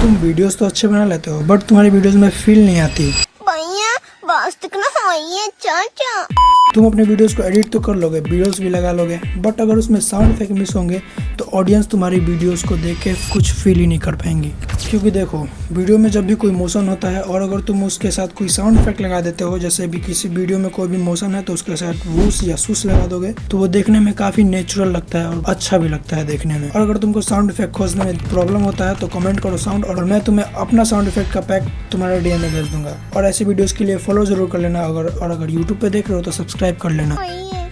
तुम वीडियोस तो अच्छे बना लेते हो बट तुम्हारी वीडियोस में फील नहीं आती। भैया वास्तविक ना समझिए चाचा। तुम अपने वीडियोस को एडिट तो कर लोगे, वीडियोस भी लगा लोगे, बट अगर उसमें साउंड इफेक्ट मिस होंगे तो ऑडियंस तुम्हारी वीडियोस को देख के कुछ फील ही नहीं कर पाएंगी। क्योंकि देखो, वीडियो में जब भी कोई मोशन होता है और अगर तुम उसके साथ कोई साउंड इफेक्ट लगा देते हो, जैसे भी किसी वीडियो में कोई भी मोशन है तो उसके साथ वूस या सुस लगा दोगे, तो वो देखने में काफी नेचुरल लगता है और अच्छा भी लगता है देखने में। और अगर तुमको साउंड इफेक्ट खोजने में प्रॉब्लम होता है तो कमेंट करो साउंड, और मैं तुम्हें अपना साउंड इफेक्ट का पैक तुम्हारे डीएम में भेज दूंगा। और ऐसे वीडियोस के लिए फॉलो जरूर कर लेना, और अगर यूट्यूब पे देख रहे हो तो सब्सक्राइब कर लेना। भैया